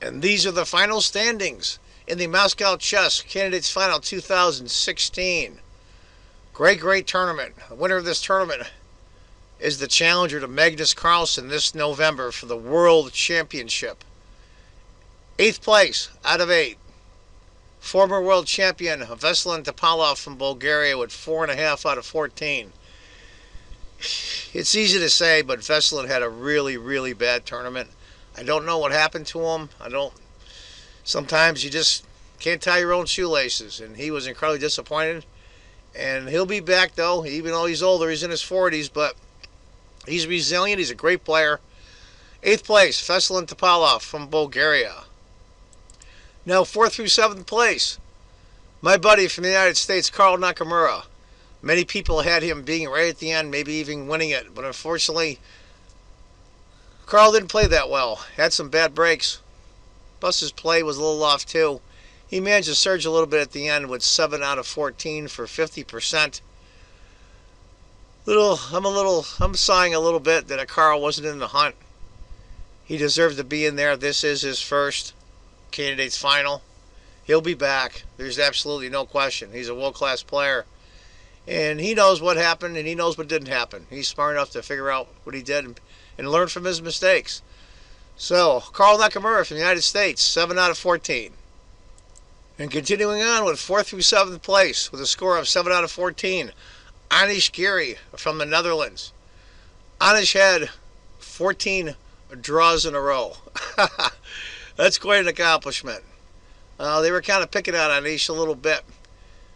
And these are the final standings in the Moscow Chess Candidates Final 2016. Great tournament. The winner of this tournament is the challenger to Magnus Carlsen this November for the World Championship. 8th place out of 8. Former world champion Veselin Topalov from Bulgaria with 4.5 out of 14. It's easy to say, but Veselin had a really bad tournament. I don't know what happened to him. Sometimes you just can't tie your own shoelaces, and he was incredibly disappointed. And he'll be back, though, even though he's older. He's in his 40s, but he's resilient. He's a great player. 8th place, Veselin Topalov from Bulgaria. Now, 4th through 7th place, my buddy from the United States, Carl Nakamura. Many people had him being right at the end, maybe even winning it. But unfortunately, Carl didn't play that well. Had some bad breaks. Plus his play was a little off too. He managed to surge a little bit at the end with 7 out of 14 for 50%. I'm sighing a little bit that Carl wasn't in the hunt. He deserved to be in there. This is his first Candidates Final. He'll be back. There's absolutely no question. He's a world-class player. And he knows what happened, and he knows what didn't happen. He's smart enough to figure out what he did and learn from his mistakes. So, Carl Nakamura from the United States, 7 out of 14. And continuing on with 4th through 7th place with a score of 7 out of 14, Anish Giri from the Netherlands. Anish had 14 draws in a row. That's quite an accomplishment. They were kind of picking on Anish a little bit.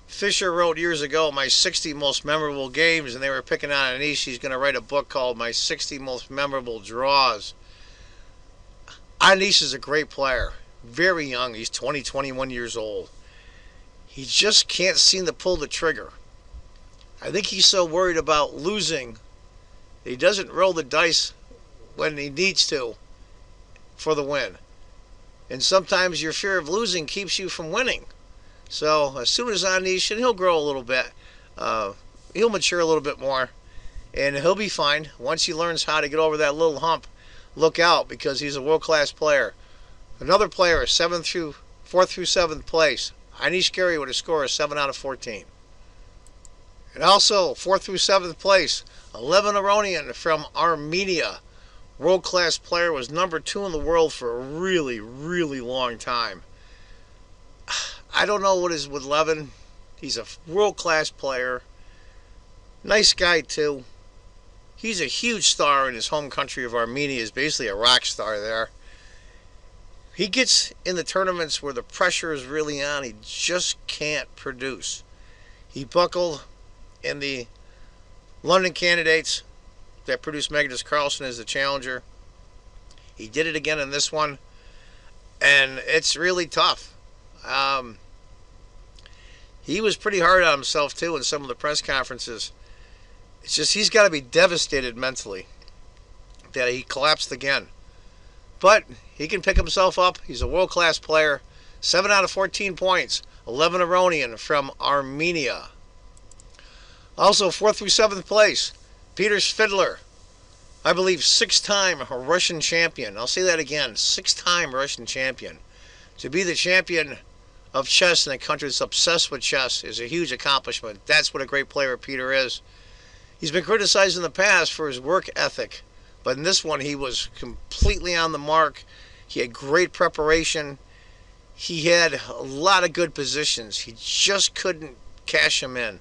Fisher wrote years ago my 60 most memorable games, and they were picking on Anish. He's going to write a book called My 60 Most Memorable Draws. Anish is a great player. Very young. He's 21 years old. He just can't seem to pull the trigger. I think he's so worried about losing that he doesn't roll the dice when he needs to for the win. And sometimes your fear of losing keeps you from winning. So as soon as Anish, and he'll grow a little bit, he'll mature a little bit more, and he'll be fine. Once he learns how to get over that little hump, look out, because he's a world-class player. Another player, 4th through 7th place, Anish Giri with a score of 7 out of 14. And also 4th through 7th place, Levin Aronian from Armenia. World-class player, was number 2 in the world for a really long time. I don't know what is with Levin. He's a world-class player. Nice guy, too. He's a huge star in his home country of Armenia. He's basically a rock star there. He gets in the tournaments where the pressure is really on. He just can't produce. He buckled in the London Candidates that produced Magnus Carlsen as the challenger. He did it again in this one, and it's really tough. He was pretty hard on himself too in some of the press conferences. It's just he's got to be devastated mentally that he collapsed again. But he can pick himself up. He's a world-class player. 7 out of 14 points. Levin Aronian from Armenia. Also 4th through 7th place, Peter Svidler. I believe 6-time Russian champion. I'll say that again. 6-time Russian champion. To be the champion of chess in a country that's obsessed with chess is a huge accomplishment. That's what a great player Peter is. He's been criticized in the past for his work ethic, but in this one he was completely on the mark. He had great preparation. He had a lot of good positions. He just couldn't cash them in.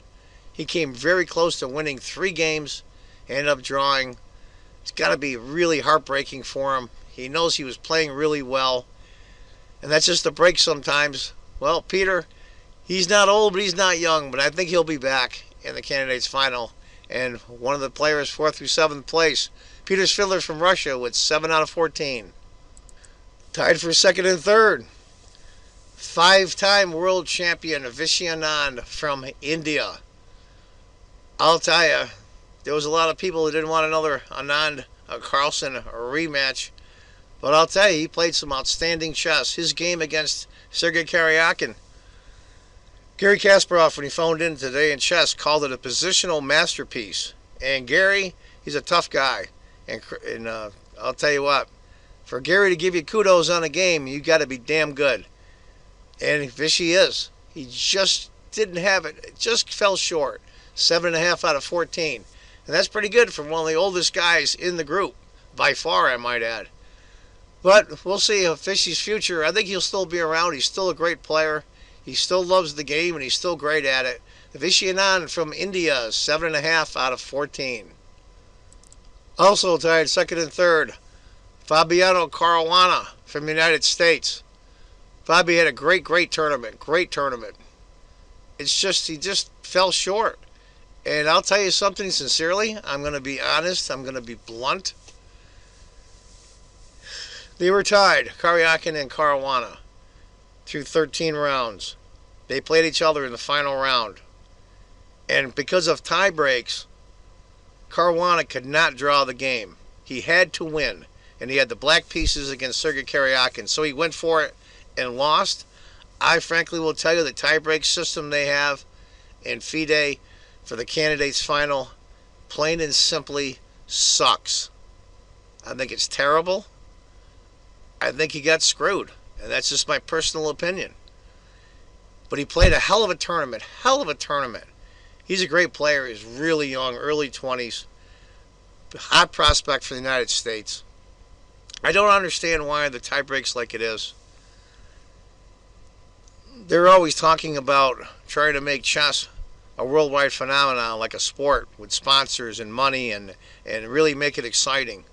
He came very close to winning 3 games, ended up drawing. It's got to be really heartbreaking for him. He knows he was playing really well, and that's just a break sometimes. Well, Peter, he's not old, but he's not young, but I think he'll be back in the Candidates Final. And one of the players 4th through 7th place, Peter Svidler from Russia with 7 out of 14. Tied for 2nd and 3rd, 5-time world champion Vishy Anand from India. I'll tell you, there was a lot of people who didn't want another Anand Carlsen rematch. But I'll tell you, he played some outstanding chess. His game against Sergei Karyakin. Gary Kasparov, when he phoned in today in chess, called it a positional masterpiece. And Gary, he's a tough guy. And I'll tell you what, For Gary to give you kudos on a game, you got to be damn good. And Vishy is. He just didn't have it. It just fell short. 7.5 out of 14. And that's pretty good for one of the oldest guys in the group. By far, I might add. But we'll see if Vishy's future. I think he'll still be around. He's still a great player. He still loves the game, and he's still great at it. Vishy Anand from India, 7.5 out of 14. Also tied second and third, Fabiano Caruana from the United States. Fabi had a great tournament. Great tournament. It's just, he just fell short. And I'll tell you something sincerely. I'm going to be honest. I'm going to be blunt. They were tied, Karyakin and Caruana, through 13 rounds. They played each other in the final round. And because of tie breaks, Caruana could not draw the game. He had to win. And he had the black pieces against Sergei Karyakin. So he went for it and lost. I frankly will tell you the tie-break system they have in FIDE for the candidates final plain and simply sucks. I think it's terrible. I think he got screwed. And that's just my personal opinion. But he played a hell of a tournament. Hell of a tournament. He's a great player. He's really young, early 20s. Hot prospect for the United States. I don't understand why the tie breaks like it is. They're always talking about trying to make chess a worldwide phenomenon, like a sport with sponsors and money, and really make it exciting.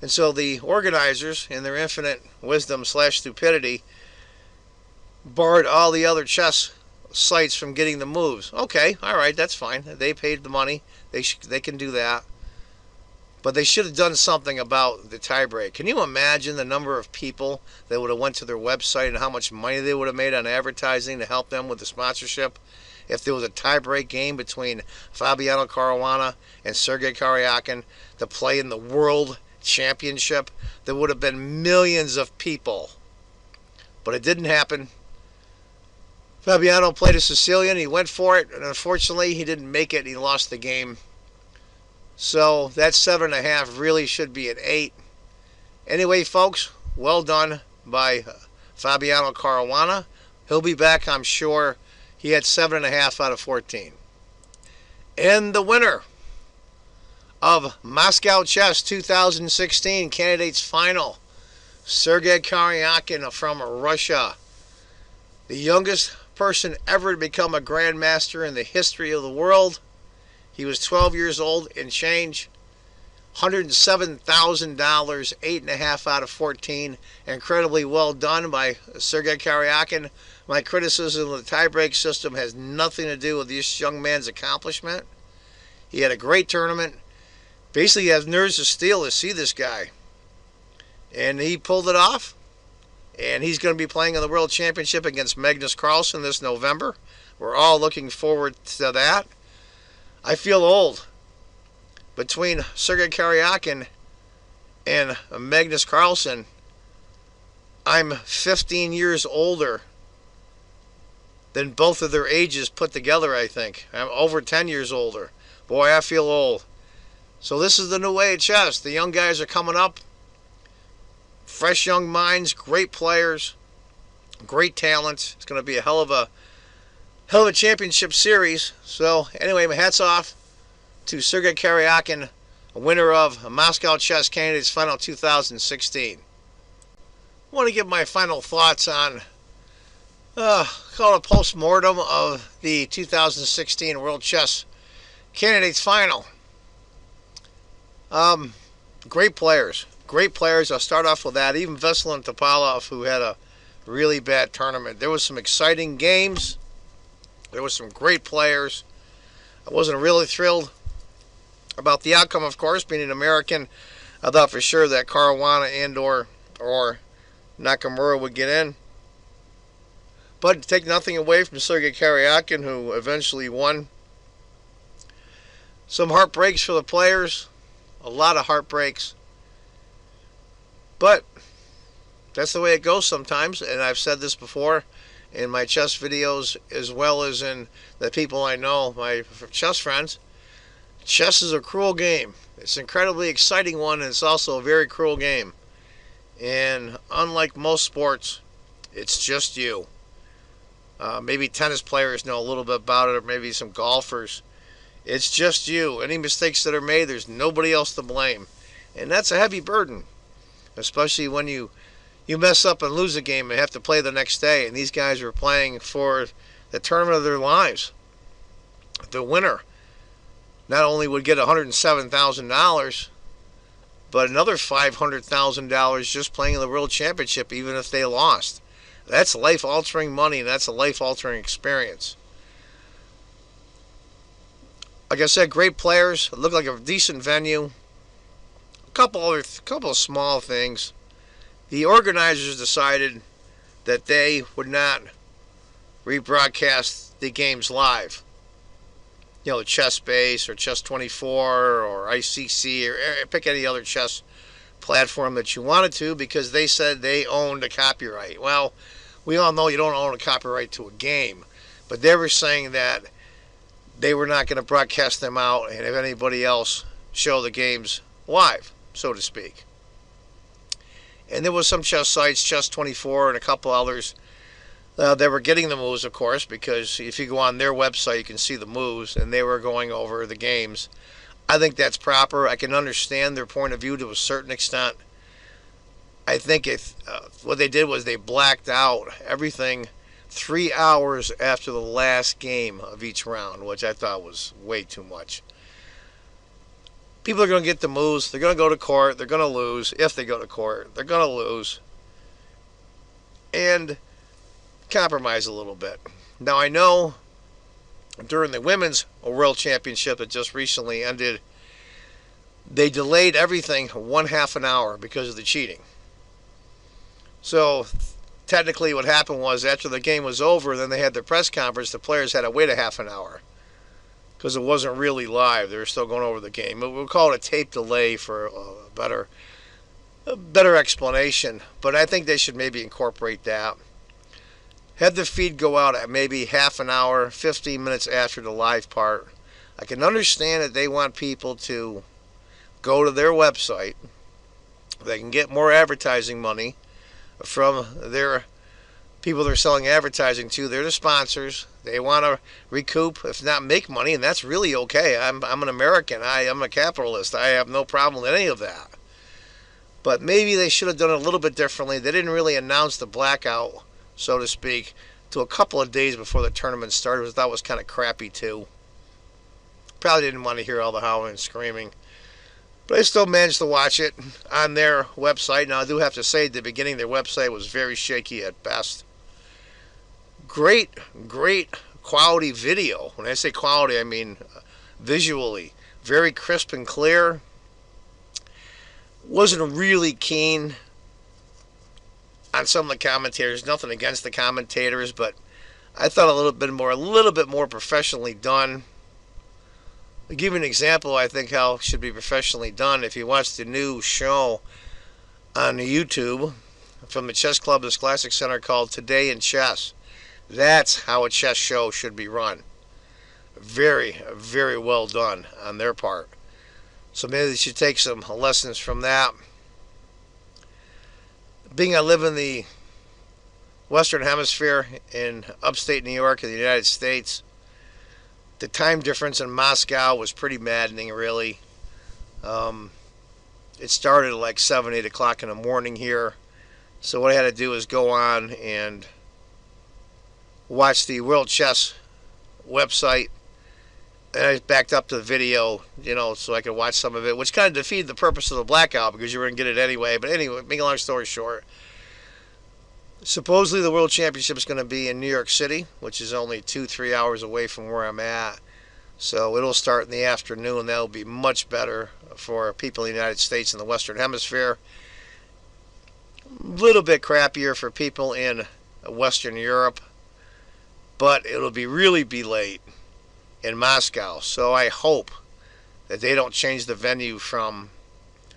And so the organizers, in their infinite wisdom / stupidity, barred all the other chess sites from getting the moves. Okay, all right, that's fine. They paid the money. They can do that. But they should have done something about the tiebreak. Can you imagine the number of people that would have went to their website and how much money they would have made on advertising to help them with the sponsorship if there was a tiebreak game between Fabiano Caruana and Sergei Karyakin to play in the World Championship? There would have been millions of people. But it didn't happen. Fabiano played a Sicilian. He went for it, and unfortunately he didn't make it. He lost the game. So that 7.5 really should be an 8. Anyway, folks, well done by Fabiano Caruana. He'll be back, I'm sure. He had 7.5 out of 14. And the winner of Moscow Chess 2016 Candidates Final, Sergei Karyakin from Russia. The youngest person ever to become a grandmaster in the history of the world. He was 12 years old and change. $107,000, 8.5 out of 14. Incredibly well done by Sergei Karyakin. My criticism of the tiebreak system has nothing to do with this young man's accomplishment. He had a great tournament. Basically, he has nerves of steel to see this guy. And he pulled it off. And he's going to be playing in the World Championship against Magnus Carlsen this November. We're all looking forward to that. I feel old. Between Sergei Karyakin and Magnus Carlsen, I'm 15 years older than both of their ages put together, I think. I'm over 10 years older. Boy, I feel old. So this is the new way of chess. The young guys are coming up. Fresh young minds, great players, great talent. It's going to be a hell of a championship series. So anyway, my hats off to Sergei Karyakin, winner of Moscow Chess Candidates Final 2016. I want to give my final thoughts on call it a post-mortem of the 2016 World Chess Candidates Final. Great players. Great players. I'll start off with that. Even Veselin Topalov, who had a really bad tournament. There was some exciting games. There was some great players. I wasn't really thrilled about the outcome, of course, being an American. I thought for sure that Caruana and or Nakamura would get in. But to take nothing away from Sergei Karyakin, who eventually won. Some heartbreaks for the players. A lot of heartbreaks. But that's the way it goes sometimes, and I've said this before in my chess videos as well as in the people I know, my chess friends. Chess is a cruel game. It's an incredibly exciting one, and it's also a very cruel game. And unlike most sports, it's just you. Maybe tennis players know a little bit about it, or maybe some golfers. It's just you. Any mistakes that are made, there's nobody else to blame. And that's a heavy burden, especially when you mess up and lose a game and have to play the next day. And these guys were playing for the tournament of their lives. The winner not only would get $107,000, but another $500,000 just playing in the World Championship, even if they lost. That's life-altering money, and that's a life-altering experience. Like I said, great players. It looked like a decent venue. Couple of small things. The organizers decided that they would not rebroadcast the games live. You know, Chess Base or Chess 24 or ICC or pick any other chess platform that you wanted to, because they said they owned a copyright. Well, we all know you don't own a copyright to a game, but they were saying that they were not going to broadcast them out and have anybody else show the games live, so to speak. And there was some chess sites, Chess 24 and a couple others, they were getting the moves, of course, because if you go on their website, you can see the moves, and they were going over the games. I think that's proper. I can understand their point of view to a certain extent. I think what they did was they blacked out everything 3 hours after the last game of each round, which I thought was way too much. People are going to get the moves. They're going to go to court. They're going to lose. If they go to court, they're going to lose. And compromise a little bit. Now, I know during the Women's World Championship that just recently ended, they delayed everything 1/2 an hour because of the cheating. So technically what happened was, after the game was over, then they had their press conference, the players had to wait 1/2 an hour because it wasn't really live. They were still going over the game. We'll call it a tape delay for a better explanation, but I think they should maybe incorporate that. Have the feed go out at maybe 1/2 an hour, 15 minutes after the live part. I can understand that they want people to go to their website. They can get more advertising money from their people they're selling advertising to. They're the sponsors. They want to recoup, if not make money, and that's really okay. I'm an American. I'm a capitalist. I have no problem with any of that. But maybe they should have done it a little bit differently. They didn't really announce the blackout, so to speak, to a couple of days before the tournament started, which I thought was kind of crappy too. Probably didn't want to hear all the howling and screaming. But I still managed to watch it on their website. Now, I do have to say, at the beginning, their website was very shaky at best. Great quality video. When I say quality, I mean visually. Very crisp and clear. Wasn't really keen on some of the commentators. Nothing against the commentators, but I thought a little bit more professionally done. I'll give you an example, I think, how it should be professionally done. If you watch the new show on YouTube from the Chess Club's Classic Center called Today in Chess, that's how a chess show should be run. Very, very well done on their part. So maybe they should take some lessons from that. Being I live in the Western Hemisphere in upstate New York in the United States, the time difference in Moscow was pretty maddening, really. It started at like 7, 8 o'clock in the morning here. So what I had to do is go on and watch the World Chess website. And I backed up to the video, so I could watch some of it, which kind of defeated the purpose of the blackout because you were going to get it anyway. But anyway, make a long story short, supposedly the World Championship is going to be in New York City, which is only 2-3 hours away from where I'm at. So it'll start in the afternoon. That'll be much better for people in the United States in the Western Hemisphere. A little bit crappier for people in Western Europe, but it'll really be late in Moscow. So I hope that they don't change the venue from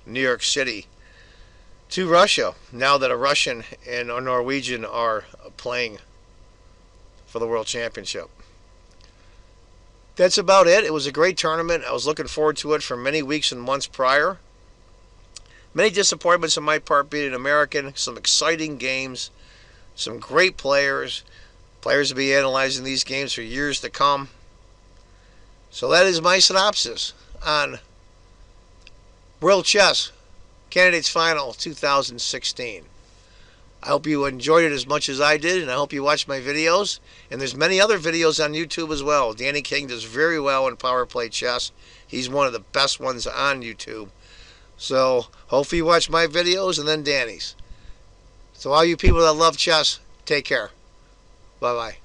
New York City to Russia, now that a Russian and a Norwegian are playing for the World Championship. That's about it. It was a great tournament. I was looking forward to it for many weeks and months prior. Many disappointments on my part being an American. Some exciting games. Some great players. Players will be analyzing these games for years to come. So that is my synopsis on World Chess Candidates Final 2016. I hope you enjoyed it as much as I did, and I hope you watched my videos. And there's many other videos on YouTube as well. Danny King does very well in Power Play Chess. He's one of the best ones on YouTube. So hopefully you watch my videos and then Danny's. So all you people that love chess, take care. Bye-bye.